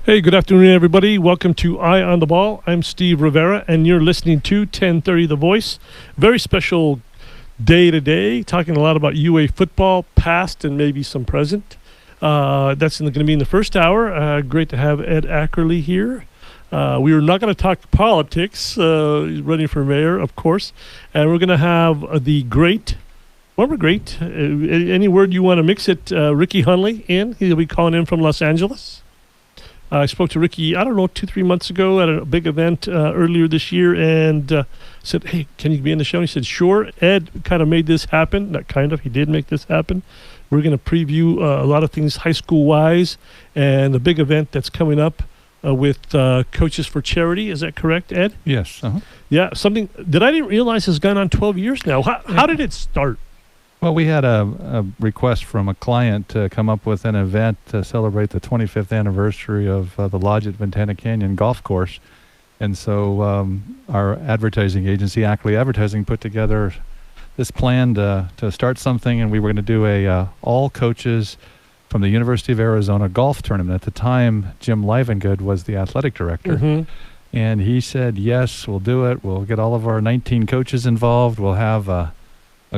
Hey, good afternoon, everybody. Welcome to Eye on the Ball. I'm Steve Rivera, and you're listening to 1030 The Voice. Very special day today, talking a lot about UA football, past and maybe some present. That's going to be in the first hour. Great to have Ed Ackerly here. We are not going to talk politics. He's running for mayor, of course. And we're going to have the great, any word you want to mix it, Ricky Hunley in. He'll be calling in from Los Angeles. I spoke to Ricky, 2-3 months ago at a big event earlier this year and said, hey, can you be on the show? And he said, sure. Ed kind of made this happen. Not kind of, he did make this happen. We're going to preview a lot of things high school-wise and the big event that's coming up with Coaches for Charity. Is that correct, Ed? Yes. Uh-huh. Yeah, something that I didn't realize has gone on 12 years now. How did it start? Well, we had a request from a client to come up with an event to celebrate the 25th anniversary of the Lodge at Ventana Canyon Golf Course. And so our advertising agency, Ackerly Advertising, put together this plan to start something, and we were going to do a all coaches from the University of Arizona golf tournament. At the time, Jim Livengood was the athletic director. Mm-hmm. And he said, yes, we'll do it. We'll get all of our 19 coaches involved. We'll have a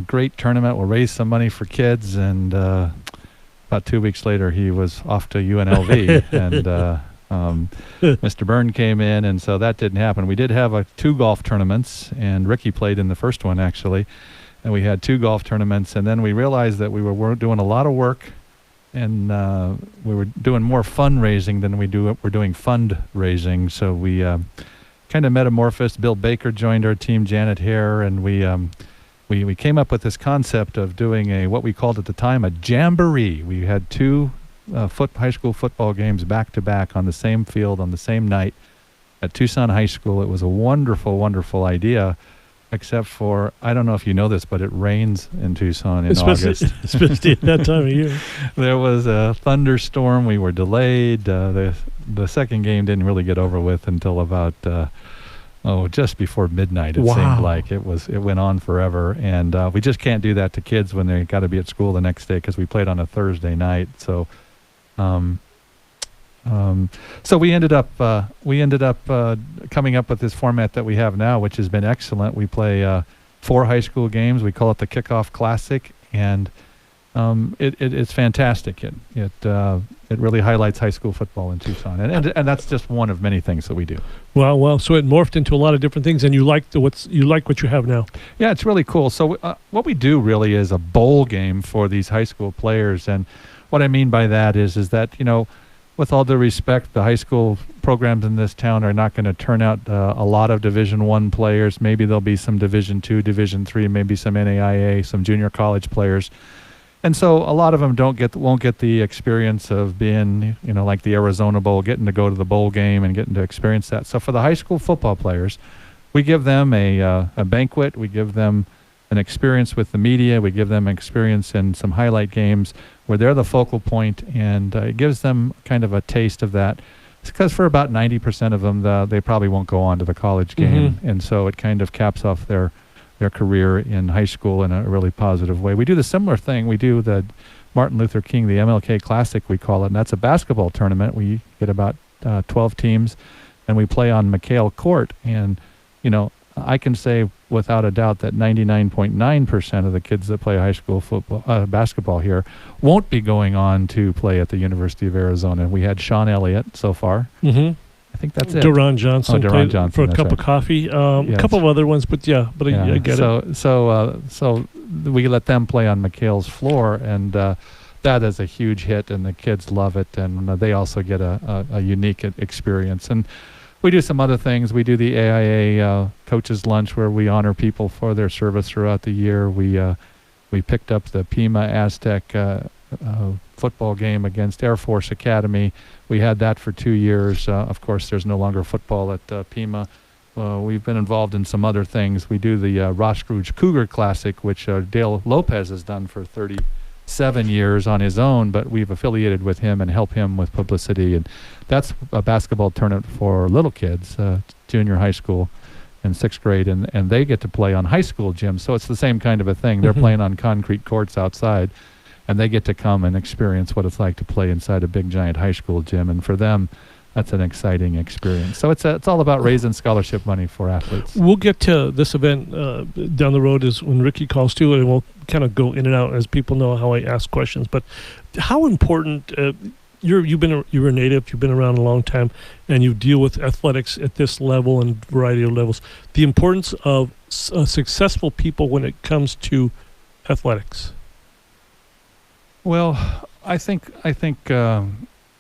great tournament. We'll raise some money for kids. And about 2 weeks later, he was off to UNLV. And Mr. Byrne came in, and so that didn't happen. We did have 2 golf tournaments, and Ricky played in the first one, actually. And we had 2 golf tournaments, and then we realized that we were doing a lot of work, and we were doing more fundraising than we're doing fundraising. So we kind of metamorphosed. Bill Baker joined our team, Janet Hare, and we came up with this concept of doing what we called at the time a jamboree. We had 2 high school football games back-to-back on the same field on the same night at Tucson High School. It was a wonderful, wonderful idea, except for, I don't know if you know this, but it rains in Tucson in August. Especially at that time of year. There was a thunderstorm. We were delayed. The second game didn't really get over with until about just before midnight. It seemed like it went on forever, and we just can't do that to kids when they got to be at school the next day because we played on a Thursday night. So, so we ended up coming up with this format that we have now, which has been excellent. We play 4 high school games. We call it the Kickoff Classic, and it's fantastic. It really highlights high school football in Tucson, and that's just one of many things that we do. Well, so it morphed into a lot of different things, and you like what you have now. Yeah, it's really cool. So what we do really is a bowl game for these high school players, and what I mean by that is that with all due respect, the high school programs in this town are not going to turn out a lot of Division I players. Maybe there'll be some Division II, Division III, maybe some NAIA, some junior college players. And so a lot of them won't get the experience of being, like the Arizona Bowl, getting to go to the bowl game and getting to experience that. So for the high school football players, we give them a banquet. We give them an experience with the media. We give them experience in some highlight games where they're the focal point, and it gives them kind of a taste of that. It's because for about 90% of them, they probably won't go on to the college game, Mm-hmm. and so it kind of caps off their career in high school in a really positive way. We do the similar thing. We do the Martin Luther King, the MLK Classic, we call it, and that's a basketball tournament. We get about 12 teams, and we play on McHale Court. And, I can say without a doubt that 99.9% of the kids that play high school basketball here won't be going on to play at the University of Arizona. We had Sean Elliott so far. Mm-hmm. I think that's it. Duran Johnson played for a cup of coffee. A couple of other ones, but I get it. So we let them play on McHale's floor, and that is a huge hit, and the kids love it, and they also get a unique experience. And we do some other things. We do the AIA Coaches Lunch, where we honor people for their service throughout the year. We picked up the Pima Aztec football game against Air Force Academy. We had that for 2 years. Of course, there's no longer football at Pima. We've been involved in some other things. We do the Ross Scrooge Cougar Classic, which Dale Lopez has done for 37 years on his own, but we've affiliated with him and help him with publicity. And that's a basketball tournament for little kids, junior high school and 6th grade, and they get to play on high school gyms. So it's the same kind of a thing. They're playing on concrete courts outside, and they get to come and experience what it's like to play inside a big, giant high school gym. And for them, that's an exciting experience. So it's all about raising scholarship money for athletes. We'll get to this event down the road is when Ricky calls too, and we'll kind of go in and out as people know how I ask questions. But how important you're a native, you've been around a long time, and you deal with athletics at this level and variety of levels. The importance of successful people when it comes to athletics. Well, I think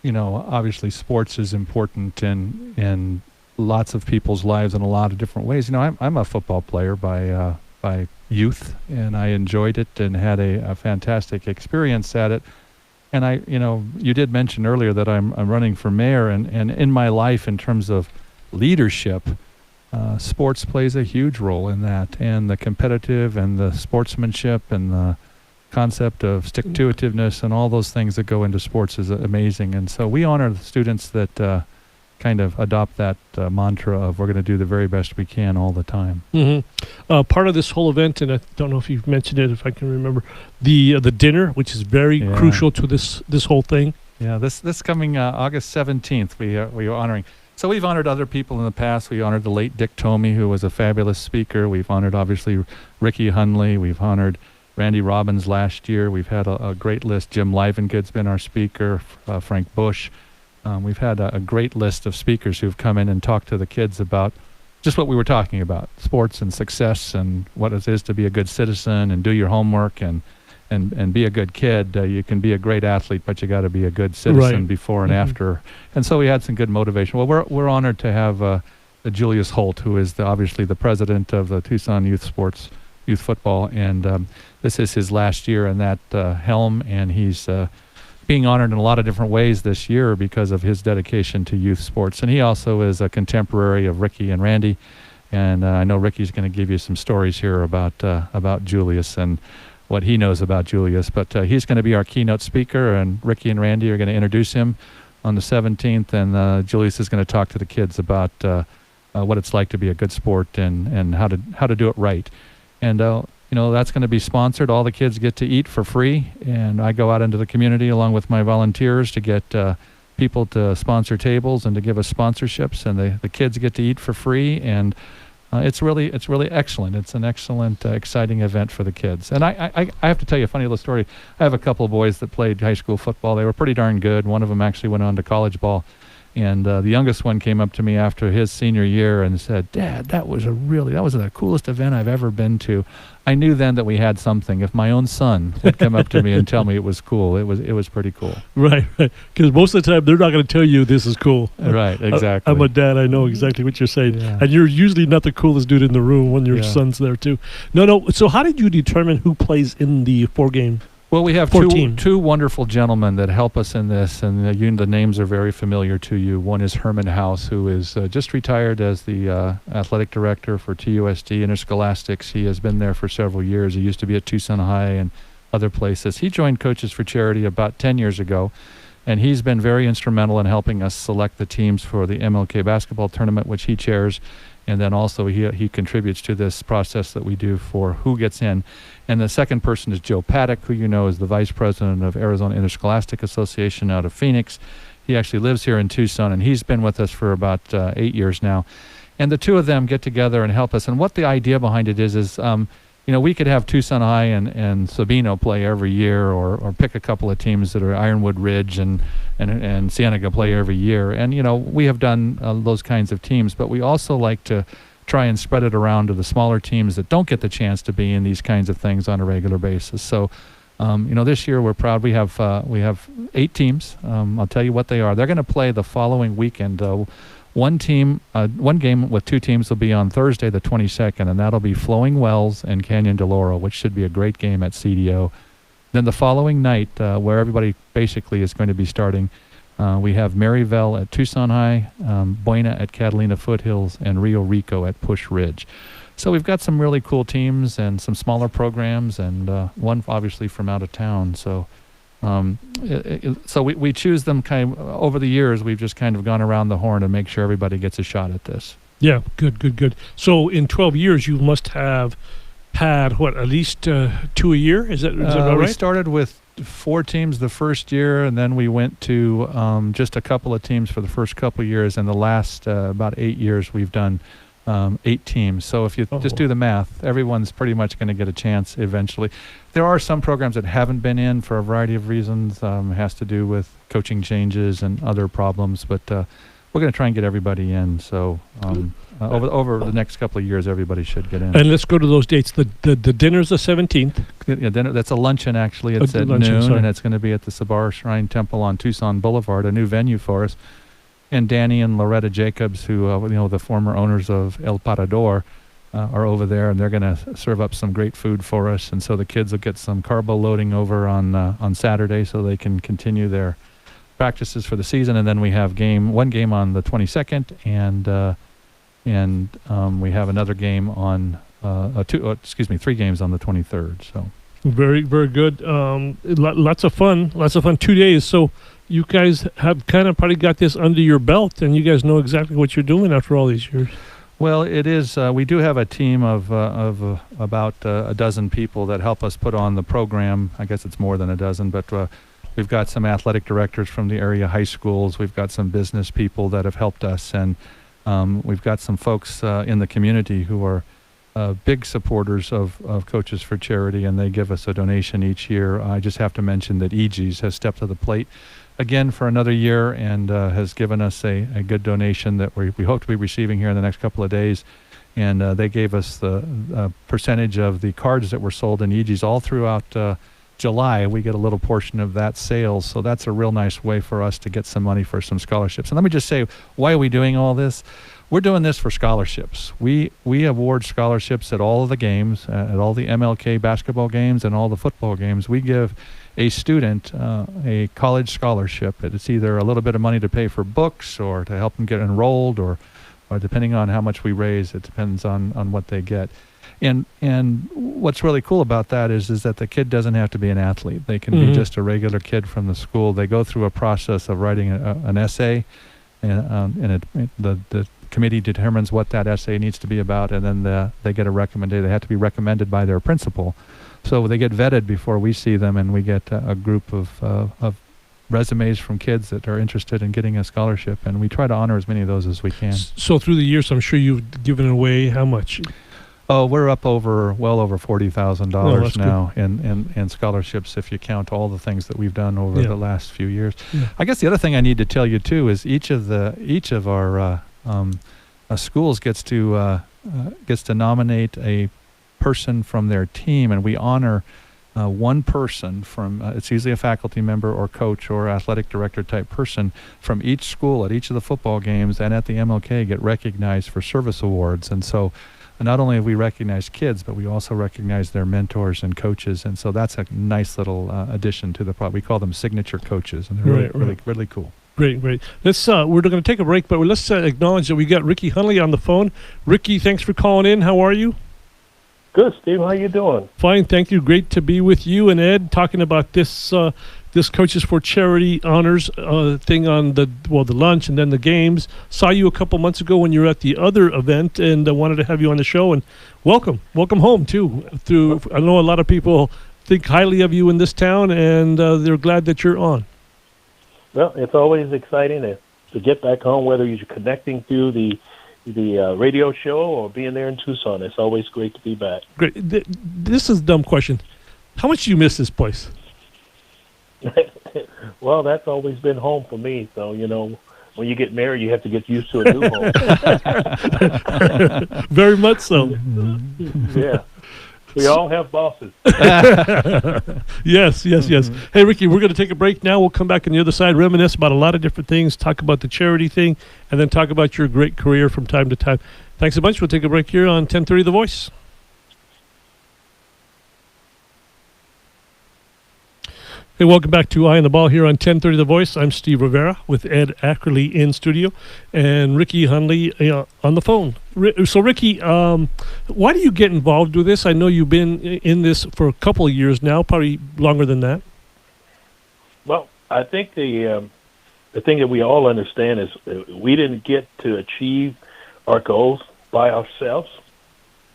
obviously sports is important in lots of people's lives in a lot of different ways. I'm a football player by youth, and I enjoyed it and had a fantastic experience at it. And you did mention earlier that I'm running for mayor, and in my life, in terms of leadership, sports plays a huge role in that, and the competitive and the sportsmanship and the concept of stick-to-itiveness and all those things that go into sports is amazing. And so we honor the students that kind of adopt that mantra of we're going to do the very best we can all the time. Mm-hmm. Part of this whole event, and I don't know if you've mentioned it, if I can remember, the dinner, which is very crucial to this whole thing. Yeah, this coming August 17th, we are honoring. So we've honored other people in the past. We honored the late Dick Tomey, who was a fabulous speaker. We've honored, obviously, Ricky Hunley. We've honored Randy Robbins last year. We've had a great list. Jim Livengood's been our speaker, Frank Bush. We've had a great list of speakers who've come in and talked to the kids about just what we were talking about, sports and success and what it is to be a good citizen and do your homework and be a good kid. You can be a great athlete, but you got to be a good citizen before and after. And so we had some good motivation. Well, we're honored to have Julius Holt, who is obviously the president of the Tucson Youth Football, and this is his last year in that helm, and he's being honored in a lot of different ways this year because of his dedication to youth sports. And he also is a contemporary of Ricky and Randy, and I know Ricky's going to give you some stories here about Julius and what he knows about Julius. But he's going to be our keynote speaker, and Ricky and Randy are going to introduce him on the 17th, and Julius is going to talk to the kids about what it's like to be a good sport and how to do it right. And that's going to be sponsored. All the kids get to eat for free, and I go out into the community along with my volunteers to get people to sponsor tables and to give us sponsorships, and the kids get to eat for free, and it's really excellent. It's an excellent, exciting event for the kids. And I have to tell you a funny little story. I have a couple of boys that played high school football. They were pretty darn good. One of them actually went on to college ball. And the youngest one came up to me after his senior year and said, "Dad, that was the coolest event I've ever been to." I knew then that we had something. If my own son would come up to me and tell me it was cool, it was pretty cool. Right. Because most of the time they're not going to tell you this is cool. Right, exactly. I'm a dad. I know exactly what you're saying. Yeah. And you're usually not the coolest dude in the room when your son's there too. No. So how did you determine who plays in the 4-game? Well, we have two wonderful gentlemen that help us in this, and the names are very familiar to you. One is Herman House, who is just retired as the athletic director for TUSD Interscholastics. He has been there for several years. He used to be at Tucson High and other places. He joined Coaches for Charity about 10 years ago, and he's been very instrumental in helping us select the teams for the MLK basketball tournament, which he chairs. And then also he contributes to this process that we do for who gets in. And the second person is Joe Paddock, who you know is the vice president of Arizona Interscholastic Association out of Phoenix. He actually lives here in Tucson, and he's been with us for about 8 years now. And the two of them get together and help us. And what the idea behind it is we could have Tucson High and Sabino play every year, or pick a couple of teams that are Ironwood Ridge and Cienega play every year. And, we have done those kinds of teams, but we also like to try and spread it around to the smaller teams that don't get the chance to be in these kinds of things on a regular basis. So, this year we're proud. We have 8 teams. I'll tell you what they are. They're going to play the following weekend. One game with 2 teams will be on Thursday, the 22nd, and that'll be Flowing Wells and Canyon de Laurel, which should be a great game at CDO. Then the following night, where everybody basically is going to be starting, we have Maryville at Tucson High, Buena at Catalina Foothills, and Rio Rico at Push Ridge. So we've got some really cool teams and some smaller programs, and one obviously from out of town. So we choose them kind of over the years. We've just kind of gone around the horn to make sure everybody gets a shot at this. Yeah, good. So in 12 years, you must have had at least 2 a year? Is that about right? We started with 4 teams the first year, and then we went to just a couple of teams for the first couple of years. And the last about 8 years, we've done 8 teams. So if you just do the math, everyone's pretty much going to get a chance eventually. There are some programs that haven't been in for a variety of reasons. It has to do with coaching changes and other problems, but we're going to try and get everybody in. So over the next couple of years, everybody should get in. And let's go to those dates. The dinner's the 17th. Yeah, dinner, that's a luncheon, actually. It's at luncheon, noon, sorry. and it's going to be at the Sabar Shrine Temple on Tucson Boulevard, a new venue for us. And Danny and Loretta Jacobs, who the former owners of El Parador, are over there, and they're going to serve up some great food for us. And so the kids will get some carbo loading over on Saturday, so they can continue their practices for the season. And then we have one game on the 22nd, and we have another game on 3 games on the 23rd. So Very, very good. Lots of fun. 2 days. So you guys have kind of probably got this under your belt, and you guys know exactly what you're doing after all these years. Well, it is. We do have a team of about a dozen people that help us put on the program. I guess it's more than a dozen, but we've got some athletic directors from the area high schools. We've got some business people that have helped us, and we've got some folks in the community who are big supporters of Coaches for Charity, and they give us a donation each year. I just have to mention that EG's has stepped to the plate again for another year and has given us a good donation that we hope to be receiving here in the next couple of days. And they gave us the percentage of the cards that were sold in EG's all throughout July. We get a little portion of that sales, so that's a real nice way for us to get some money for some scholarships. And let me just say, why are we doing all this? We're doing this for scholarships. We award scholarships at all of the games, at all the MLK basketball games and all the football games. We give a student a college scholarship. It's either a little bit of money to pay for books or to help them get enrolled, or depending on how much we raise, it depends on what they get. And what's really cool about that is that the kid doesn't have to be an athlete. They can be just a regular kid from the school. They go through a process of writing an essay, and the committee determines what that essay needs to be about, and then they get a recommendation. They have to be recommended by their principal. So they get vetted before we see them, and we get a group of resumes from kids that are interested in getting a scholarship, and we try to honor as many of those as we can. So through the years, I'm sure you've given away how much? Oh, we're up well over $40,000 now in scholarships, if you count all the things that we've done over the last few years. Yeah. I guess the other thing I need to tell you too is each of our schools gets to nominate a person from their team, and we honor one person from it's usually a faculty member or coach or athletic director type person from each school at each of the football games and at the MLK get recognized for service awards. And so not only have we recognized kids, but we also recognize their mentors and coaches, and so that's a nice little addition to the product. We call them signature coaches, and they're really cool. Great. Let's we're going to take a break, but let's acknowledge that we got Ricky Hunley on the phone. Ricky, thanks for calling in. How are you? Good, Steve. How you doing? Fine, thank you. Great to be with you and Ed talking about this Coaches for Charity honors thing on the lunch and then the games. Saw you a couple months ago when you were at the other event, and I wanted to have you on the show. And welcome home too. I know a lot of people think highly of you in this town, and they're glad that you're on. Well, it's always exciting to get back home, whether you're connecting through the radio show or being there in Tucson. It's always great to be back. Great. This is a dumb question. How much do you miss this place? Well, that's always been home for me. So, when you get married, you have to get used to a new home. Very much so. Yeah. We all have bosses. Yes. Hey, Ricky, we're going to take a break now. We'll come back on the other side, reminisce about a lot of different things, talk about the charity thing, and then talk about your great career from time to time. Thanks a bunch. We'll take a break here on 1030 The Voice. Hey, welcome back to Eye on the Ball here on 1030 The Voice. I'm Steve Rivera with Ed Ackerly in studio and Ricky Hunley on the phone. So, Ricky, why do you get involved with this? I know you've been in this for a couple of years now, probably longer than that. Well, I think the thing that we all understand is we didn't get to achieve our goals by ourselves.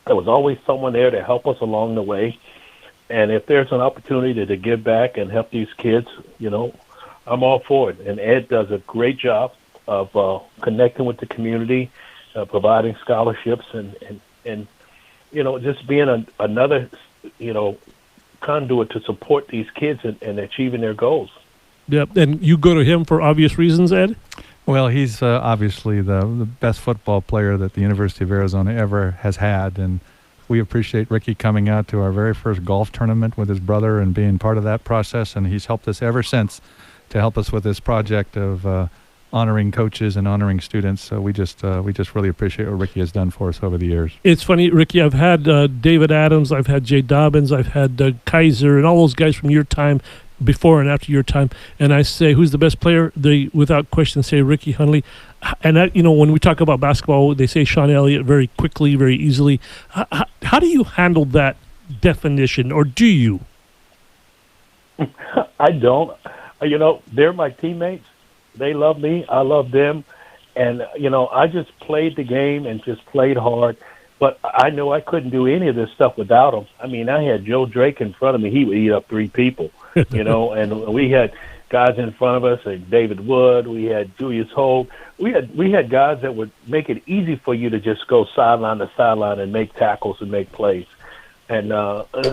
There was always someone there to help us along the way. And if there's an opportunity to give back and help these kids, I'm all for it. And Ed does a great job of connecting with the community, providing scholarships, and just being another, conduit to support these kids and achieving their goals. Yep. And you go to him for obvious reasons, Ed? Well, he's obviously the best football player that the University of Arizona ever has had, and we appreciate Ricky coming out to our very first golf tournament with his brother and being part of that process, and he's helped us ever since to help us with this project of honoring coaches and honoring students. So we just really appreciate what Ricky has done for us over the years. It's funny, Ricky, I've had David Adams, I've had Jay Dobbins, I've had Kaiser, and all those guys from your time, before and after your time, and I say, who's the best player? They, without question, say Ricky Hundley. And when we talk about basketball, they say Sean Elliott very quickly, very easily. How do you handle that definition, or do you? I don't. They're my teammates. They love me. I love them. And, I just played the game and just played hard. But I know I couldn't do any of this stuff without them. I mean, I had Joe Drake in front of me. He would eat up 3 people, and we had guys in front of us, like David Wood. We had Julius Holt. We had guys that would make it easy for you to just go sideline to sideline and make tackles and make plays. And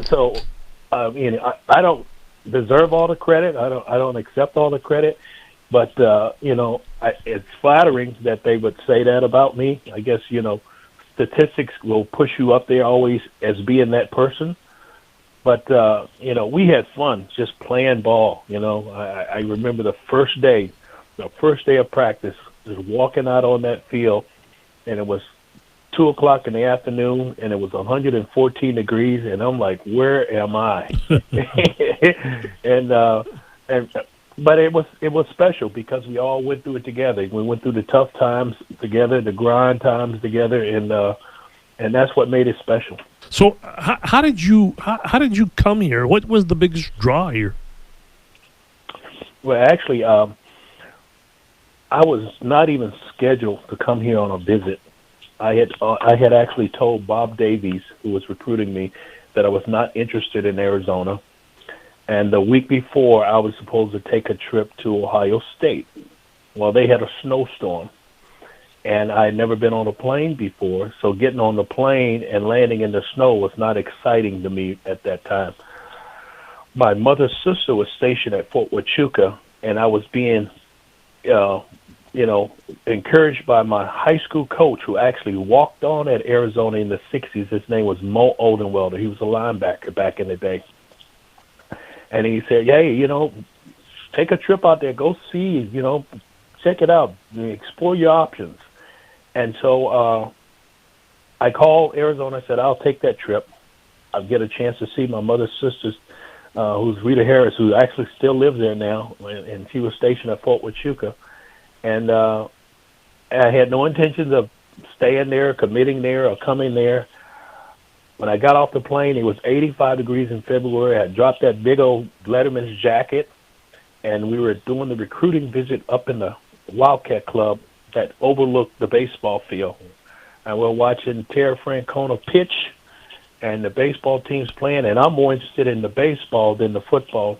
so, I don't deserve all the credit. I don't accept all the credit. But it's flattering that they would say that about me. I guess statistics will push you up there always as being that person. But, we had fun just playing ball. I remember the first day of practice, just walking out on that field, and it was 2 o'clock in the afternoon, and it was 114 degrees, and I'm like, where am I? But it was special because we all went through it together. We went through the tough times together, the grind times together, and that's what made it special. So how did you come here? What was the biggest draw here? Well, actually, I was not even scheduled to come here on a visit. I had actually told Bob Davies, who was recruiting me, that I was not interested in Arizona. And the week before, I was supposed to take a trip to Ohio State. Well, they had a snowstorm, and I had never been on a plane before, so getting on the plane and landing in the snow was not exciting to me at that time. My mother's sister was stationed at Fort Huachuca, and I was being, encouraged by my high school coach who actually walked on at Arizona in the 60s. His name was Mo Oldenwelder. He was a linebacker back in the day. And he said, hey, take a trip out there, go see, check it out, explore your options. And so I called Arizona. I said, I'll take that trip. I'll get a chance to see my mother's sister, who's Rita Harris, who actually still lives there now, and she was stationed at Fort Huachuca. And I had no intentions of staying there, committing there, or coming there. When I got off the plane, it was 85 degrees in February. I dropped that big old Letterman's jacket, and we were doing the recruiting visit up in the Wildcat Club that overlooked the baseball field. And we're watching Terry Francona pitch and the baseball team's playing, and I'm more interested in the baseball than the football.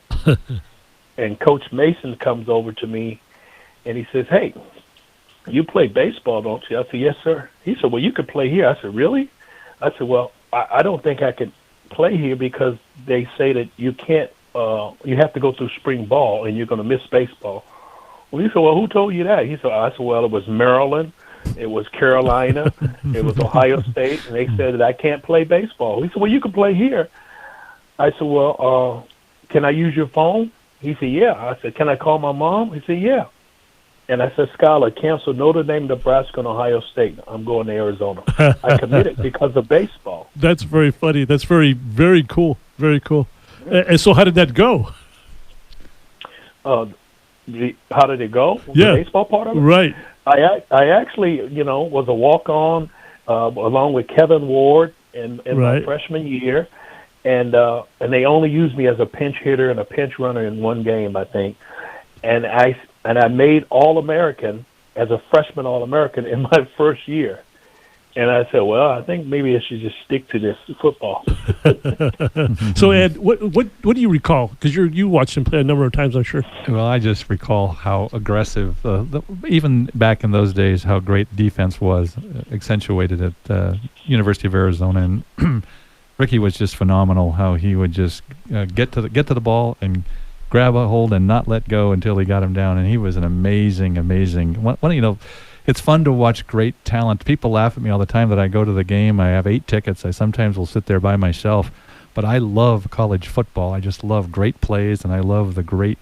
And Coach Mason comes over to me, and he says, hey, you play baseball, don't you? I said, yes, sir. He said, well, you could play here. I said, really? I said, well, I don't think I could play here because they say that you can't, you have to go through spring ball and you're going to miss baseball. Well, he said, well, who told you that? I said, well, it was Maryland, it was Carolina, it was Ohio State, and they said that I can't play baseball. He said, well, you can play here. I said, well, can I use your phone? He said, yeah. I said, can I call my mom? He said, yeah. And I said, Scholar, cancel Notre Dame, Nebraska, and Ohio State. I'm going to Arizona. I committed because of baseball. That's very funny. That's very, very cool. Very cool. And so how did that go? How did it go? Yeah. The baseball part of it? Right. I actually, was a walk-on along with Kevin Ward in my freshman year. And they only used me as a pinch hitter and a pinch runner in one game, I think. And I made All-American as a freshman All-American in my first year. And I said, well, I think maybe I should just stick to this football. So, Ed, what do you recall? Because you watched him play a number of times, I'm sure. Well, I just recall how aggressive, even back in those days, how great defense was accentuated at University of Arizona. And Ricky was just phenomenal. How he would just get to the ball and grab a hold and not let go until he got him down. And he was an amazing. It's fun to watch great talent. People laugh at me all the time that I go to the game. I have 8 tickets. I sometimes will sit there by myself. But I love college football. I just love great plays, and I love the great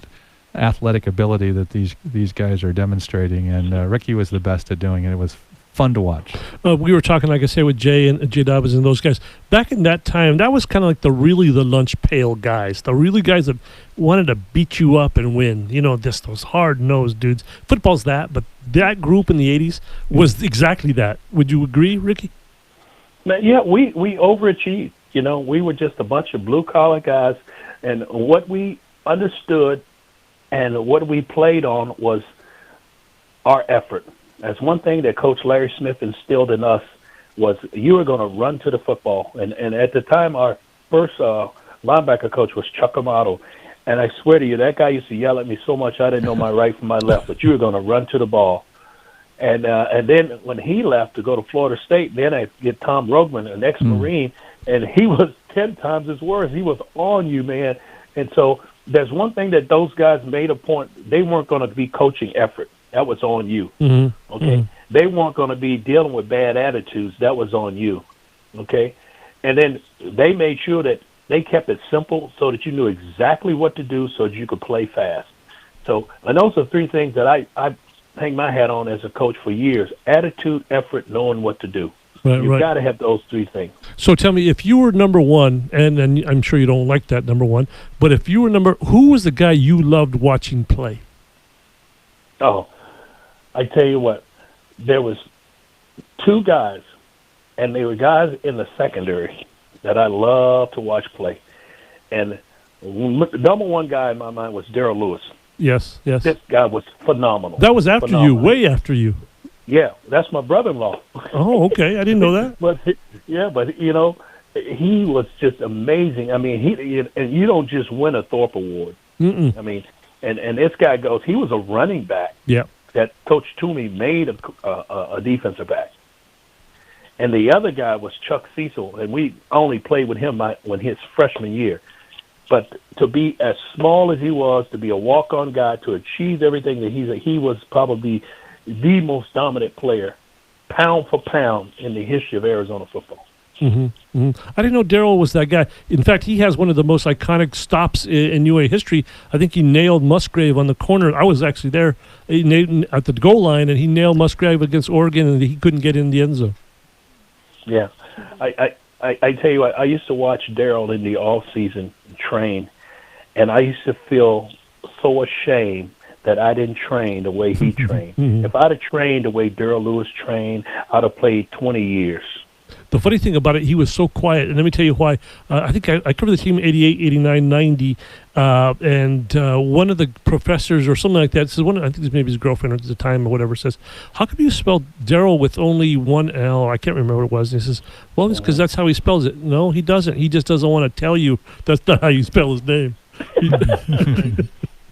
athletic ability that these guys are demonstrating. And Ricky was the best at doing it. It was fun to watch. We were talking, like I say, with Jay Dobbins and those guys. Back in that time, that was kind of like the lunch pail guys, the really guys that wanted to beat you up and win. Just those hard-nosed dudes. Football's that, but that group in the 80s was exactly that. Would you agree, Ricky? Yeah, we overachieved. We were just a bunch of blue-collar guys, and what we understood and what we played on was our effort. That's one thing that Coach Larry Smith instilled in us was you were going to run to the football. And at the time, our first linebacker coach was Chuck Amato. And I swear to you, that guy used to yell at me so much I didn't know my right from my left, but you were going to run to the ball. And then when he left to go to Florida State, then I get Tom Rogman, an ex-Marine, and he was 10 times as worse. He was on you, man. And so there's one thing that those guys made a point. They weren't going to be coaching effort. That was on you, okay? Mm-hmm. They weren't going to be dealing with bad attitudes. That was on you, okay? And then they made sure that they kept it simple so that you knew exactly what to do so that you could play fast. So, and those are 3 things that I hang my hat on as a coach for years: attitude, effort, knowing what to do. You've got to have those 3 things. So tell me, if you were number 1, and I'm sure you don't like that number 1, but if you were who was the guy you loved watching play? Oh, I tell you what, there was 2 guys, and they were guys in the secondary that I loved to watch play. And the number 1 guy in my mind was Darrell Lewis. Yes. This guy was phenomenal. That was after you, way after you. Yeah, that's my brother-in-law. Oh, okay. I didn't know that. but he was just amazing. I mean, and you don't just win a Thorpe Award. Mm-mm. I mean, and this guy goes, he was a running back. Yeah. That Coach Toomey made a defensive back. And the other guy was Chuck Cecil, and we only played with him when his freshman year. But to be as small as he was, to be a walk-on guy, to achieve everything that he was probably the most dominant player, pound for pound, in the history of Arizona football. Mm-hmm. Mm-hmm. I didn't know Darrell was that guy. In fact, he has one of the most iconic stops in UA history. I think he nailed Musgrave on the corner. I was actually there at the goal line, and he nailed Musgrave against Oregon, and he couldn't get in the end zone. Yeah. I tell you what, I used to watch Darrell in the off-season train, and I used to feel so ashamed that I didn't train the way he trained. Mm-hmm. If I'd have trained the way Darrell Lewis trained, I'd have played 20 years. The funny thing about it, he was so quiet, and let me tell you why. I think I covered the team 88, 89, 90, and one of the professors or something like that says, I think maybe his girlfriend at the time or whatever, says, how come you spell Darrell with only 1 L? I can't remember what it was. And he says, well, it's because that's how he spells it. No, he doesn't. He just doesn't want to tell you that's not how you spell his name.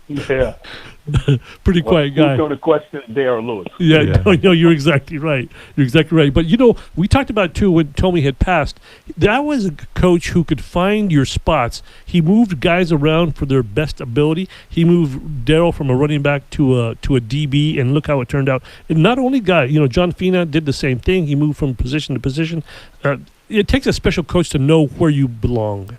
Yeah. Pretty quiet guy. Who's going to question Darrell Lewis? Yeah. No, you're exactly right. You're exactly right. But, we talked about it, too, when Tommy had passed. That was a coach who could find your spots. He moved guys around for their best ability. He moved Darrell from a running back to a DB, and look how it turned out. And not only John Fina did the same thing. He moved from position to position. It takes a special coach to know where you belong.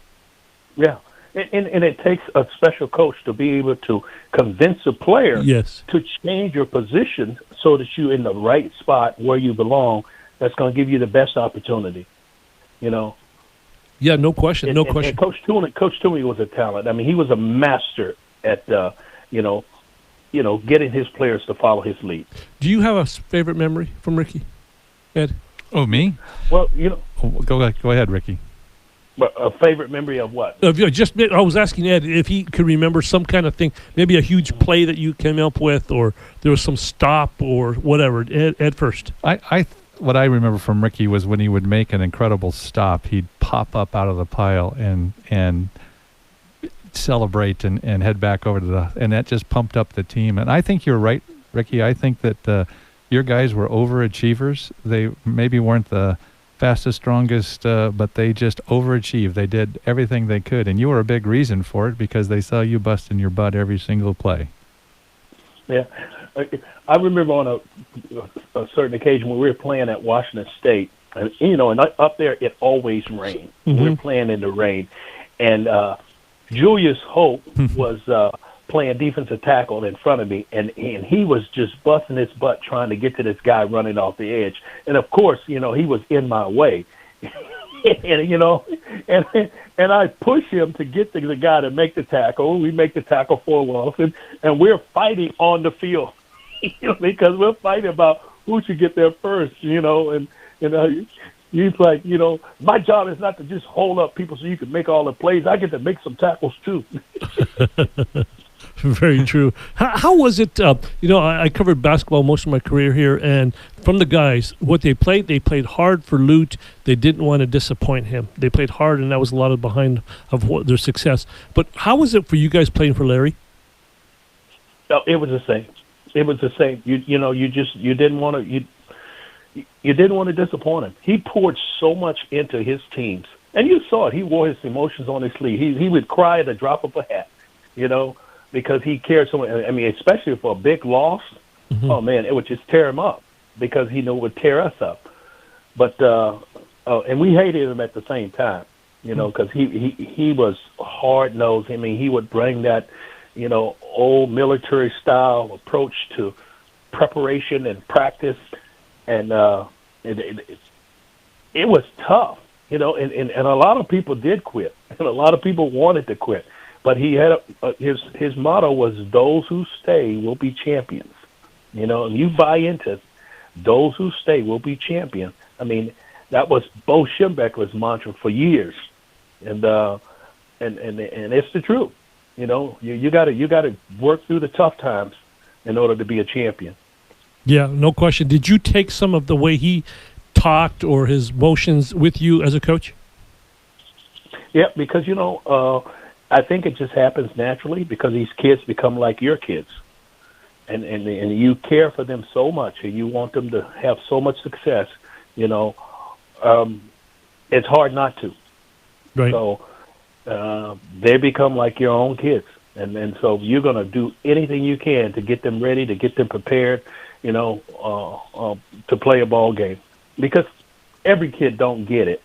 Yeah. And it takes a special coach to be able to convince a player to change your position so that you're in the right spot where you belong. That's going to give you the best opportunity, Yeah, no question, no question. And Coach Toomey was a talent. I mean, he was a master at, getting his players to follow his lead. Do you have a favorite memory from Ricky, Ed? Oh, me? Well, Go ahead, Ricky. A favorite memory of what? I was asking Ed if he could remember some kind of thing, maybe a huge play that you came up with, or there was some stop or whatever. Ed first. I what I remember from Ricky was when he would make an incredible stop, he'd pop up out of the pile and celebrate and head back over to and that just pumped up the team. And I think you're right, Ricky. I think that your guys were overachievers. They maybe weren't the fastest, strongest, but they just overachieved. They did everything they could, and you were a big reason for it because they saw you busting your butt every single play. Yeah. I remember on a certain occasion when we were playing at Washington State, and and up there it always rained. Mm-hmm. We were playing in the rain, and Julius Hope was playing defensive tackle in front of me, and he was just busting his butt trying to get to this guy running off the edge. And of course, he was in my way, and I push him to get to the guy to make the tackle. We make the tackle for us, and we're fighting on the field, because we're fighting about who should get there first, and he's like, my job is not to just hold up people so you can make all the plays. I get to make some tackles too. Very true. How was it? I covered basketball most of my career here, and from the guys, what they played hard for Lute. They didn't want to disappoint him. They played hard, and that was a lot of behind of their success. But how was it for you guys playing for Larry? Oh, it was the same. It was the same. You didn't want to you didn't want to disappoint him. He poured so much into his teams, and you saw it. He wore his emotions on his sleeve. He would cry at the drop of a hat, because he cared so much. I mean, especially for a big loss. Mm-hmm. Oh man, it would just tear him up because he knew it would tear us up. But and we hated him at the same time, because he was hard nosed. I mean, he would bring that, old military style approach to preparation and practice, and it was tough, and a lot of people did quit, and a lot of people wanted to quit. But he had his motto was, "Those who stay will be champions." And you buy into those who stay will be champions. I mean, that was Bo Schembechler's mantra for years, and it's the truth. You got to work through the tough times in order to be a champion. Yeah, no question. Did you take some of the way he talked or his motions with you as a coach? Yeah, because I think it just happens naturally because these kids become like your kids, and you care for them so much, and you want them to have so much success. It's hard not to. Right. So they become like your own kids, and so you're going to do anything you can to get them ready, to get them prepared, to play a ball game, because every kid don't get it.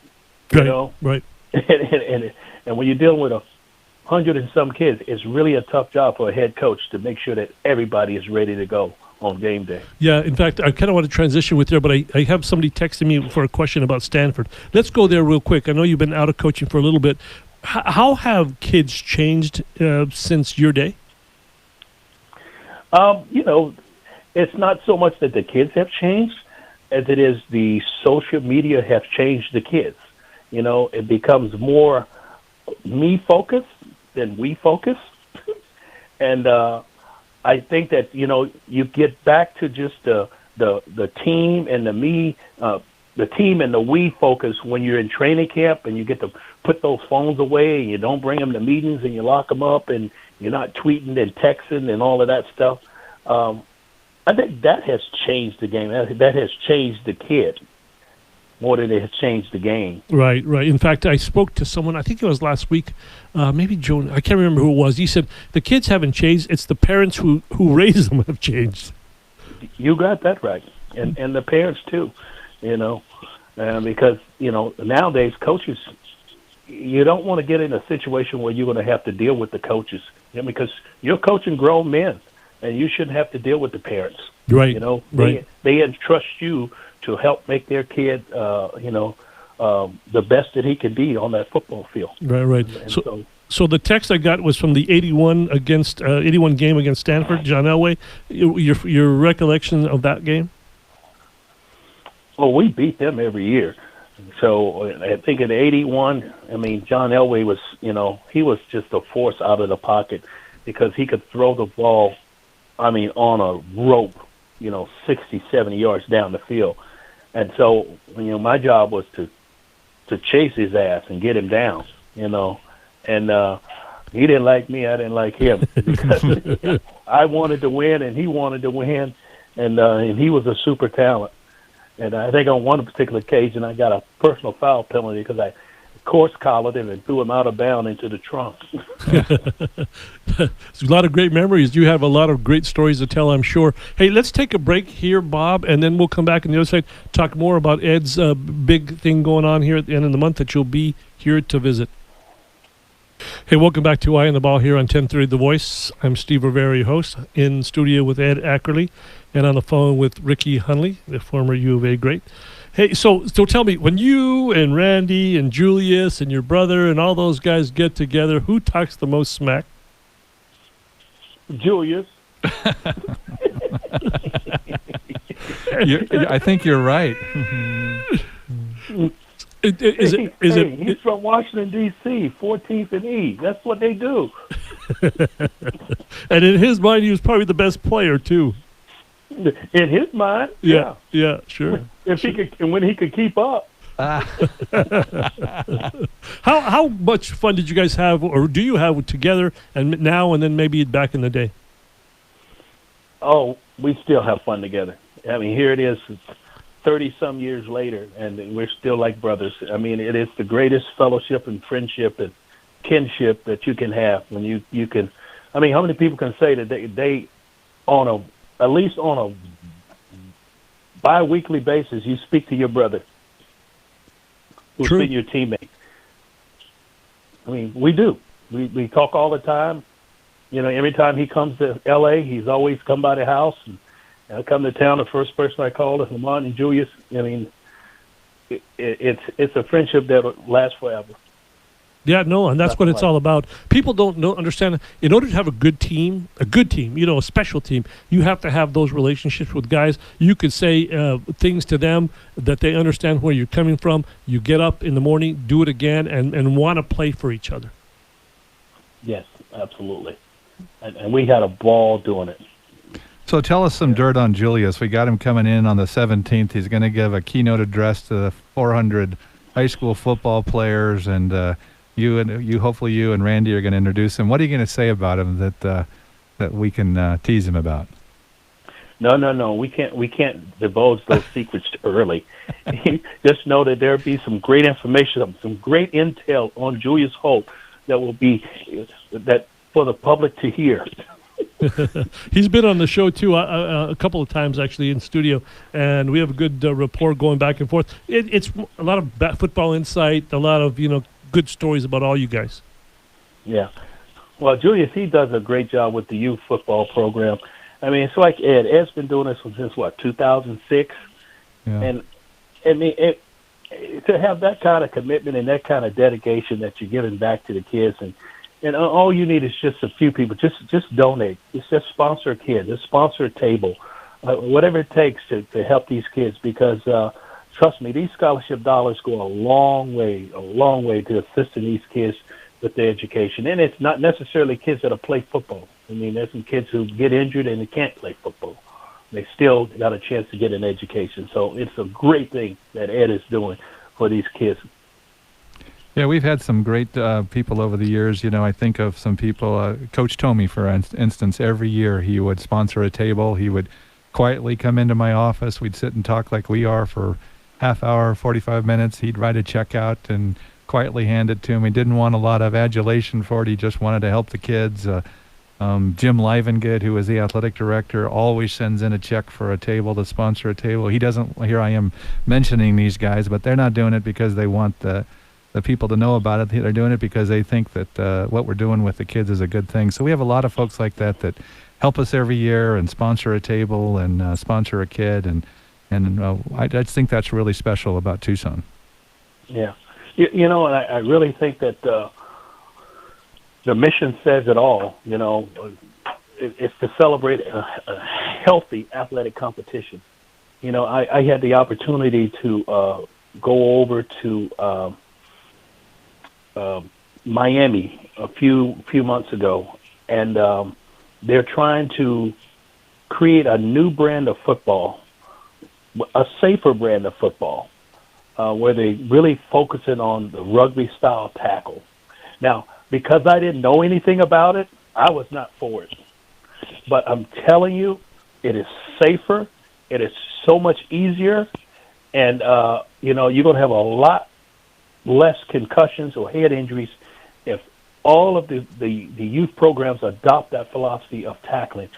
Right. And when you're dealing with 100 and some kids, it's really a tough job for a head coach to make sure that everybody is ready to go on game day. Yeah, in fact, I kind of want to transition with there, but I have somebody texting me for a question about Stanford. Let's go there real quick. I know you've been out of coaching for a little bit. How have kids changed since your day? It's not so much that the kids have changed as it is the social media have changed the kids. It becomes more me focused than we focus. And I think that, you get back to just the team and the team and the we focus when you're in training camp, and you get to put those phones away and you don't bring them to meetings and you lock them up and you're not tweeting and texting and all of that stuff. I think that has changed the game. That has changed the kid more than it has changed the game. Right. In fact, I spoke to someone, I think it was last week, maybe Joe, I can't remember who it was. He said, the kids haven't changed. It's the parents who raise them have changed. You got that right. And the parents too, because, nowadays coaches, you don't want to get in a situation where you're going to have to deal with the coaches, because you're coaching grown men and you shouldn't have to deal with the parents. Right. They entrust you to help make their kid, the best that he can be on that football field. Right. So the text I got was from the 81 game against Stanford, John Elway. Your recollection of that game? Well, we beat them every year. So I think in 81, John Elway was, he was just a force out of the pocket because he could throw the ball, on a rope, 60, 70 yards down the field. And so, my job was to chase his ass and get him down, and he didn't like me, I didn't like him, because I wanted to win and he wanted to win, and he was a super talent. And I think on one particular occasion I got a personal foul penalty because I course collared him and threw him out of bounds into the trunk. It's a lot of great memories. You have a lot of great stories to tell, I'm sure. Hey, let's take a break here, Bob, and then we'll come back on the other side, talk more about Ed's big thing going on here at the end of the month that you'll be here to visit. Hey, welcome back to Eye on the Ball here on 1030 The Voice. I'm Steve Rivera, your host, in studio with Ed Ackerly and on the phone with Ricky Hunley, the former U of A great. Hey, so tell me, when you and Randy and Julius and your brother and all those guys get together, who talks the most smack? Julius. I think you're right. He's from Washington, D.C., 14th and E. That's what they do. And in his mind, he was probably the best player, too. In his mind, yeah, sure. If he could, and when he could keep up. How much fun did you guys have, or do you have together, and now and then maybe back in the day? Oh, we still have fun together. I mean, here it is, 30-some years later, and we're still like brothers. I mean, it is the greatest fellowship and friendship and kinship that you can have when you can. I mean, how many people can say that they at least on a bi-weekly basis, you speak to your brother who's been your teammate? I mean, we do. We talk all the time. Every time he comes to L.A., he's always come by the house. And I come to town, the first person I call is Lamont and Julius. I mean, it's a friendship that will last forever. Yeah, no, and that's what it's all about. People don't understand. In order to have a good team, a special team, you have to have those relationships with guys. You could say things to them that they understand where you're coming from. You get up in the morning, do it again, and want to play for each other. Yes, absolutely. And we had a ball doing it. So tell us some dirt on Julius. We got him coming in on the 17th. He's going to give a keynote address to the 400 high school football players, and hopefully you and Randy are going to introduce him. What are you going to say about him that we can tease him about? No. We can't divulge those secrets early. Just know that there'll be some great information, some great intel on Julius Holt that will be that for the public to hear. He's been on the show too a couple of times actually in studio, and we have a good rapport going back and forth. It's a lot of football insight, a lot of good stories about all you guys. Yeah. Well, Julius, he does a great job with the youth football program. I mean, it's like Ed. Ed's been doing this since 2006, and I mean, to have that kind of commitment and that kind of dedication that you're giving back to the kids, and all you need is just a few people. Just donate. Just sponsor a kid. Just sponsor a table, whatever it takes to help these kids. Because trust me, these scholarship dollars go a long way to assisting these kids with their education. And it's not necessarily kids that play football. I mean, there's some kids who get injured and they can't play football. They still got a chance to get an education. So it's a great thing that Ed is doing for these kids. Yeah, we've had some great people over the years. I think of some people, Coach Tomey, for instance. Every year he would sponsor a table. He would quietly come into my office. We'd sit and talk like we are for half hour, 45 minutes. He'd write a check out and quietly hand it to him. He didn't want a lot of adulation for it. He just wanted to help the kids. Jim Livengood, who is the athletic director, always sends in a check for a table to sponsor a table. He doesn't. Here I am mentioning these guys, but they're not doing it because they want the people to know about it. They're doing it because they think that what we're doing with the kids is a good thing. So we have a lot of folks like that help us every year and sponsor a table and sponsor a kid, and I just think that's really special about Tucson. Yeah, and I really think that the mission says it all. It's to celebrate a healthy athletic competition. I had the opportunity to go over to Miami a few months ago, and they're trying to create a new brand of football a safer brand of football, where they really focusing on the rugby style tackle. Now, because I didn't know anything about it, I was not for it. But I'm telling you, it is safer. It is so much easier, and you're going to have a lot less concussions or head injuries if all of the youth programs adopt that philosophy of tackling.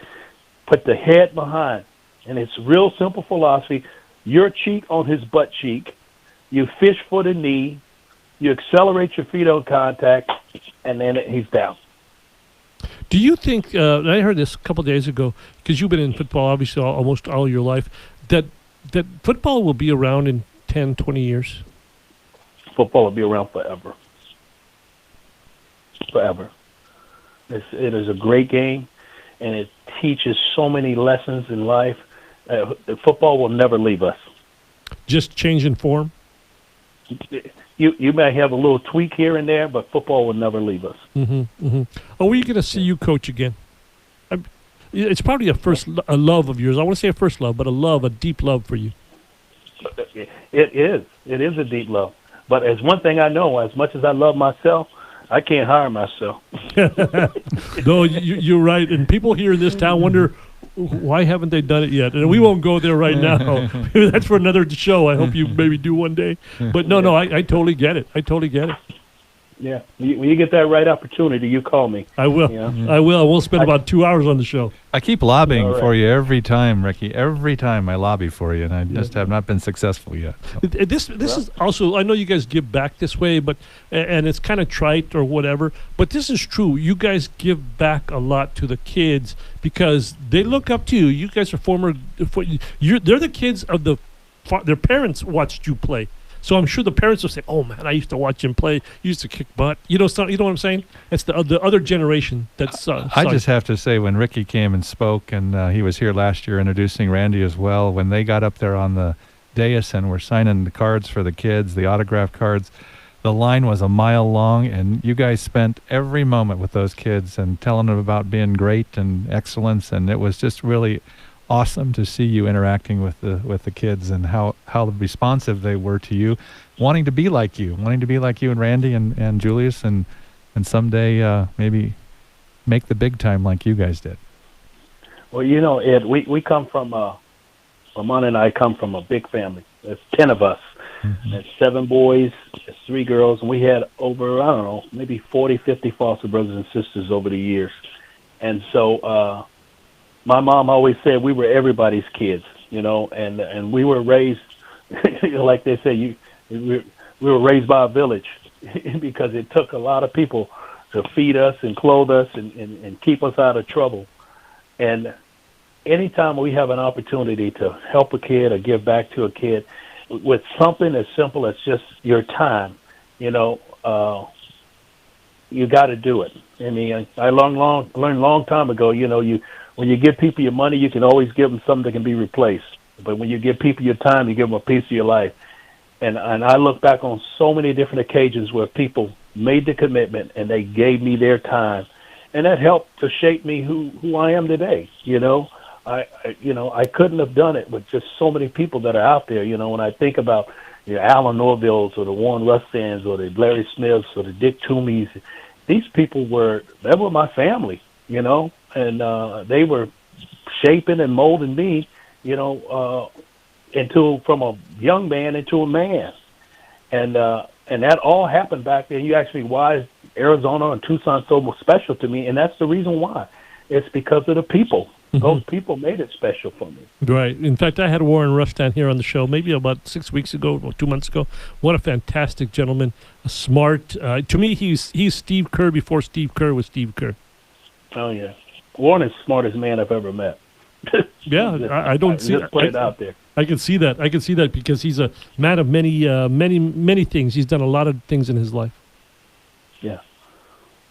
Put the head behind, and it's a real simple philosophy. Your cheek on his butt cheek. You fish for the knee. You accelerate your feet on contact, and then he's down. Do you think, I heard this a couple of days ago, because you've been in football obviously almost all your life, that football will be around in 10, 20 years? Football will be around forever. Forever. It is a great game, and it teaches so many lessons in life. Football will never leave us. Just change in form? You may have a little tweak here and there, but football will never leave us. Mm-hmm, mm-hmm. Are we going to see you coach again? It's probably a love of yours. I want to say a first love, but a deep love for you. It is. It is a deep love. But as one thing I know, as much as I love myself, I can't hire myself. No, you're right. And people here in this town wonder, why haven't they done it yet? And we won't go there right now. That's for another show. I hope you maybe do one day. But no, I totally get it. Yeah. When you get that right opportunity, you call me. I will. Yeah. I will. We'll spend about 2 hours on the show. I keep lobbying for you every time, Ricky. Every time I lobby for you, and I just have not been successful yet. So. This is also, I know you guys give back this way, but and it's kind of trite or whatever, but this is true. You guys give back a lot to the kids because they look up to you. You guys are they're the kids of their parents watched you play. So I'm sure the parents will say, "Oh man, I used to watch him play. He used to kick butt." You know what I'm saying? It's the other generation that's. I just have to say, when Ricky came and spoke, and he was here last year introducing Randy as well. When they got up there on the dais and were signing the cards for the kids, the autograph cards, the line was a mile long, and you guys spent every moment with those kids and telling them about being great and excellence, and it was just really awesome to see you interacting with the kids and how responsive they were to you, wanting to be like you and Randy and Julius and someday maybe make the big time like you guys did. Well, Ed, we come from Ramon and I come from a big family. There's 10 of us. Mm-hmm. There's 7 boys, there's 3 girls, and we had over, I don't know, maybe 40, 50 foster brothers and sisters over the years. And so my mom always said we were everybody's kids, and we were raised, like they say, we were raised by a village because it took a lot of people to feed us and clothe us and keep us out of trouble. And anytime we have an opportunity to help a kid or give back to a kid with something as simple as just your time, you got to do it. I mean, I learned a long time ago, when you give people your money, you can always give them something that can be replaced. But when you give people your time, you give them a piece of your life. And I look back on so many different occasions where people made the commitment and they gave me their time, and that helped to shape me who I am today. I couldn't have done it with just so many people that are out there. When I think about Alan Norvilles or the Warren Rustans or the Larry Smiths or the Dick Toomeys, these people were my family. And they were shaping and molding me, from a young man into a man. And that all happened back then. You asked me why Arizona and Tucson so special to me, and that's the reason why. It's because of the people. Mm-hmm. Those people made it special for me. Right. In fact, I had Warren Rustan here on the show maybe about 6 weeks ago or 2 months ago. What a fantastic gentleman, smart. To me, he's Steve Kerr before Steve Kerr was Steve Kerr. Oh, yeah. Warren is the smartest man I've ever met. Yeah, I don't see just put it out there. I can see that. Because he's a man of many things. He's done a lot of things in his life. Yeah.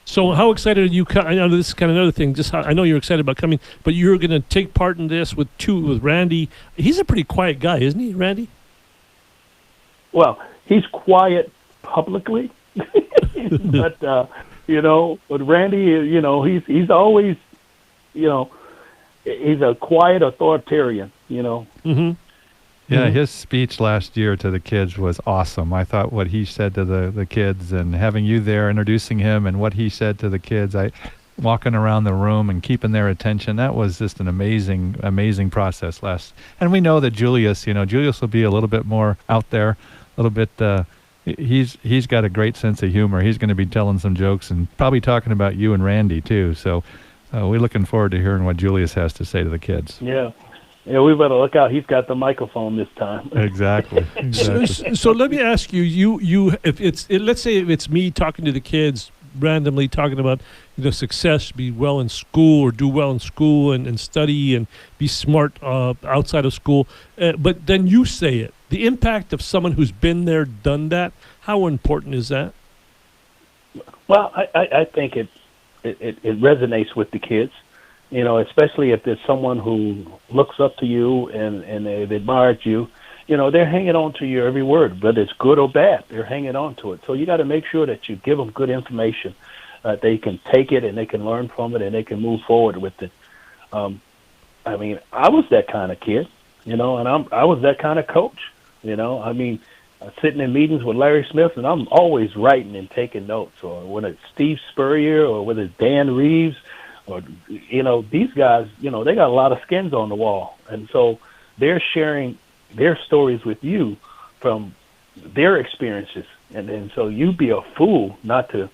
So how excited are you? I know this is kind of another thing. I know you're excited about coming, but you're going to take part in this with Randy. He's a pretty quiet guy, isn't he, Randy? Well, he's quiet publicly, but with Randy, he's always, he's a quiet authoritarian. Mm-hmm. Yeah, his speech last year to the kids was awesome. I thought what he said to the kids, and having you there introducing him and what he said to the kids, walking around the room and keeping their attention, that was just an amazing process and we know that Julius will be a little bit more out there, a little bit, he's got a great sense of humor. He's going to be telling some jokes and probably talking about you and Randy too. So we're looking forward to hearing what Julius has to say to the kids. Yeah. Yeah, we better look out. He's got the microphone this time. Exactly. So let me ask you, let's say if it's me talking to the kids, randomly talking about success, be well in school or do well in school and study and be smart outside of school, but then you say it. The impact of someone who's been there, done that, how important is that? Well, I think it resonates with the kids. Especially if there's someone who looks up to you and they've admired you, they're hanging on to your every word, whether it's good or bad. They're hanging on to it. So you got to make sure that you give them good information. They can take it and they can learn from it and they can move forward with it. I was that kind of kid, and I was that kind of coach. Sitting in meetings with Larry Smith, and I'm always writing and taking notes, or when it's Steve Spurrier or whether it's Dan Reeves. Or, these guys, they got a lot of skins on the wall. And so they're sharing their stories with you from their experiences. And so you be a fool not to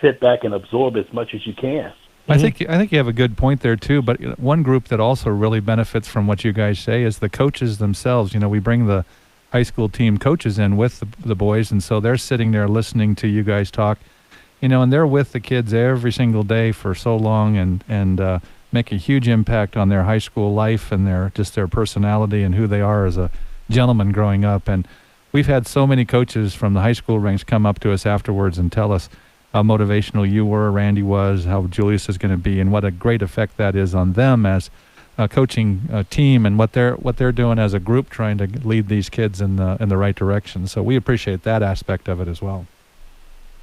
sit back and absorb as much as you can. I think you have a good point there too, but one group that also really benefits from what you guys say is the coaches themselves. We bring the high school team coaches in with the boys, and so they're sitting there listening to you guys talk. And they're with the kids every single day for so long and make a huge impact on their high school life and their personality and who they are as a gentleman growing up. And we've had so many coaches from the high school ranks come up to us afterwards and tell us how motivational you were, Randy was, how Julius is going to be, and what a great effect that is on them as a coaching team and what they're doing as a group trying to lead these kids in the right direction. So we appreciate that aspect of it as well.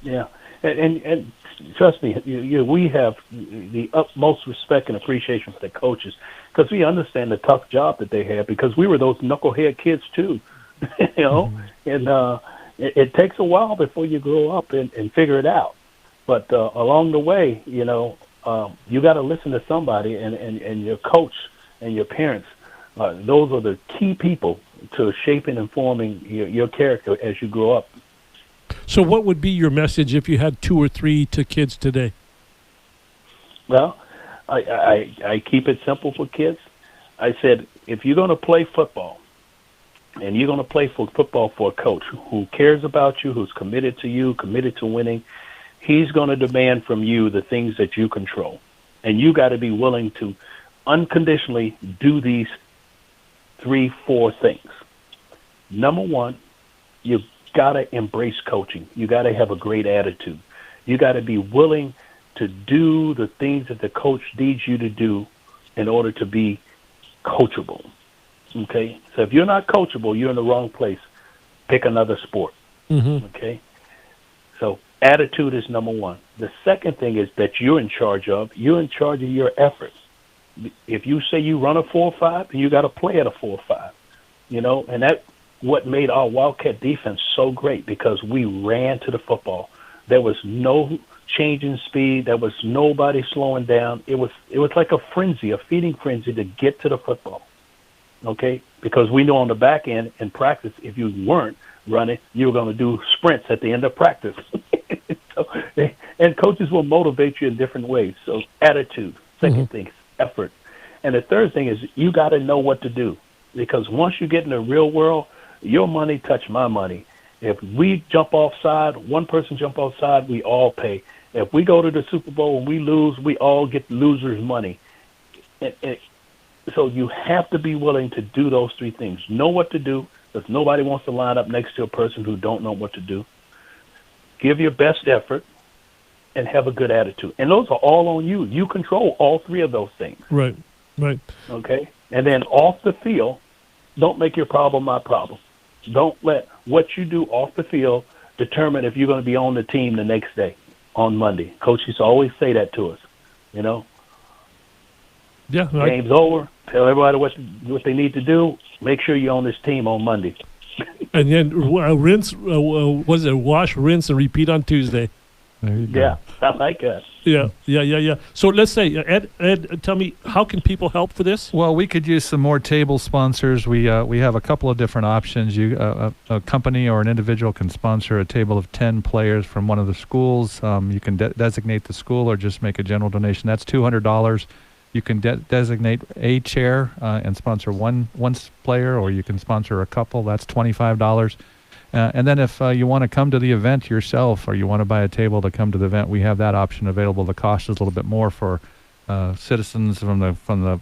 Yeah. And trust me, we have the utmost respect and appreciation for the coaches because we understand the tough job that they have because we were those knucklehead kids too, and it takes a while before you grow up and figure it out. But along the way, you got to listen to somebody and your coach and your parents. Those are the key people to shaping and forming your character as you grow up. So what would be your message if you had 2 or 3 to kids today? Well, I keep it simple for kids. I said, if you're going to play football, and you're going to play football for a coach who cares about you, who's committed to you, committed to winning, he's going to demand from you the things that you control. And you got to be willing to unconditionally do these 3-4 things. Number one, you got to embrace coaching. You got to have a great attitude. You got to be willing to do the things that the coach needs you to do in order to be coachable. Okay? So if you're not coachable, you're in the wrong place. Pick another sport. Okay? So attitude is number one. The second thing is that you're in charge of. You're in charge of your efforts. If you say you run a 4-5, you got to play at a 4-5. And that what made our Wildcat defense so great because we ran to the football. There was no change in speed. There was nobody slowing down. It was like a frenzy, a feeding frenzy to get to the football. Okay? Because we know on the back end in practice, if you weren't running, you were going to do sprints at the end of practice. And coaches will motivate you in different ways. So attitude. Second thing is effort. And the third thing is you got to know what to do. Because once you get in the real world, your money touch my money. If we jump offside, one person jump offside, we all pay. If we go to the Super Bowl and we lose, we all get losers' money. So you have to be willing to do those 3 things. Know what to do, because nobody wants to line up next to a person who don't know what to do. Give your best effort and have a good attitude. And those are all on you. You control all 3 of those things. Right. Okay? And then off the field, don't make your problem my problem. Don't let what you do off the field determine if you're going to be on the team the next day, on Monday. Coach used to always say that to us, Yeah. Game's over. tell everybody what they need to do. Make sure you're on this team on Monday. And then rinse, what is it? Wash, rinse, and repeat on Tuesday. There you go. Yeah, I like that. Yeah. So let's say, Ed, tell me, how can people help for this? Well, we could use some more table sponsors. We have a couple of different options. A company or an individual can sponsor a table of 10 players from one of the schools. You can designate the school or just make a general donation. That's $200. You can designate a chair and sponsor one player, or you can sponsor a couple. That's $25. And then if you want to come to the event yourself, or you want to buy a table to come to the event, we have that option available. The cost is a little bit more for citizens from the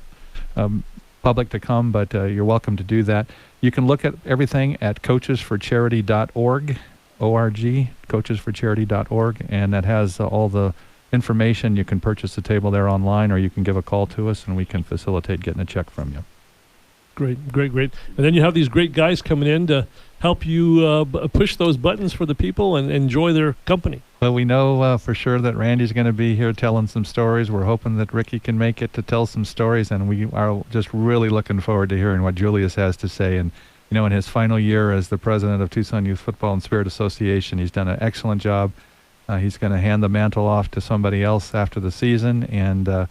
public to come, but you're welcome to do that. You can look at everything at coachesforcharity.org, O-R-G, coachesforcharity.org, and that has all the information. You can purchase a table there online, or you can give a call to us, and we can facilitate getting a check from you. Great. And then you have these great guys coming in to help you push those buttons for the people and enjoy their company. Well, we know for sure that Randy's going to be here telling some stories. We're hoping that Ricky can make it to tell some stories, and we are just really looking forward to hearing what Julius has to say. And, you know, in his final year as the president of Tucson Youth Football and Spirit Association, he's done an excellent job. He's going to hand the mantle off to somebody else after the season, and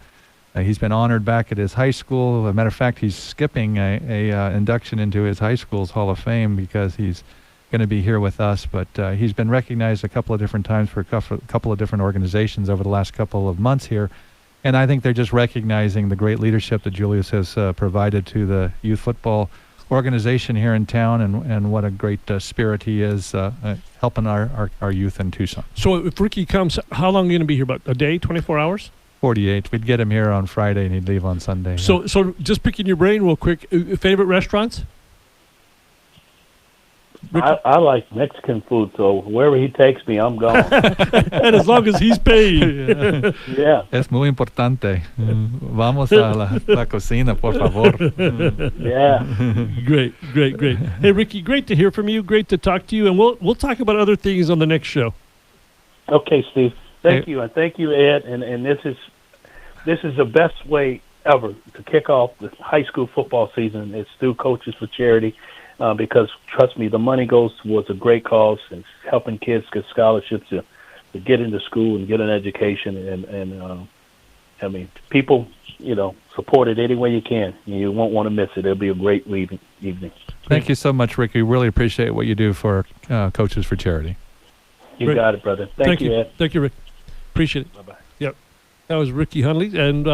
he's been honored back at his high school. As a matter of fact, he's skipping a induction into his high school's Hall of Fame because he's going to be here with us. But he's been recognized a couple of different times for a couple of different organizations over the last couple of months here. And I think they're just recognizing the great leadership that Julius has provided to the youth football organization here in town, and what a great spirit he is helping our youth in Tucson. So if Ricky comes, how long are you going to be here? About a day, 24 hours? 48. We'd get him here on Friday, and he'd leave on Sunday. So just picking your brain real quick, favorite restaurants? I like Mexican food, so wherever he takes me, I'm gone. And as long as he's paid. Yeah. Es muy importante. Vamos a la cocina, por favor. Yeah. Great. Hey, Ricky, great to hear from you. Great to talk to you, and we'll talk about other things on the next show. Okay, Steve. Thank you, and thank you, Ed. And this is the best way ever to kick off the high school football season. It's through Coaches for Charity, because trust me, the money goes towards a great cause and helping kids get scholarships to get into school and get an education. And I mean, people, support it any way you can. You won't want to miss it. It'll be a great evening. Thank you so much, Ricky. Really appreciate what you do for Coaches for Charity. You got it, brother. Thank you, Ed. Thank you, Rick. Appreciate it. Bye-bye. Yep. That was Ricky Hunley, and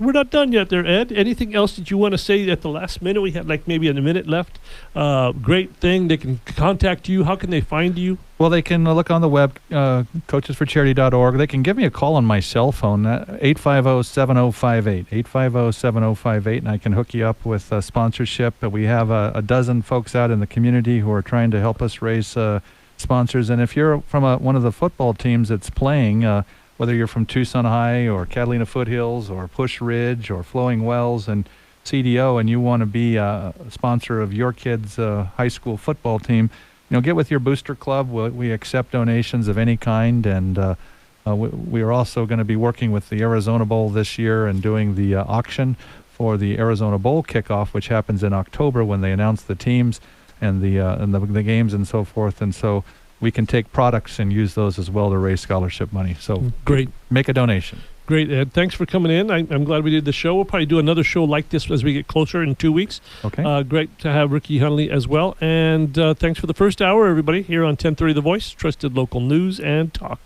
we're not done yet there, Ed. Anything else that you want to say at the last minute? We had like maybe a minute left. Great thing. They can contact you. How can they find you? Well, they can look on the web, coachesforcharity.org. They can give me a call on my cell phone, 850-7058, 850-7058, and I can hook you up with sponsorship. We have a dozen folks out in the community who are trying to help us raise sponsors. And if you're from one of the football teams that's playing, whether you're from Tucson High or Catalina Foothills or Push Ridge or Flowing Wells and CDO, and you want to be a sponsor of your kids' high school football team, get with your booster club. We accept donations of any kind, and we are also going to be working with the Arizona Bowl this year and doing the auction for the Arizona Bowl kickoff, which happens in October when they announce the teams and the games and so forth. And so we can take products and use those as well to raise scholarship money. So great. Make a donation. Great, Ed. Thanks for coming in. I'm glad we did the show. We'll probably do another show like this as we get closer in 2 weeks. Okay. Great to have Ricky Hunley as well. And thanks for the first hour, everybody, here on 1030 The Voice, trusted local news and talk.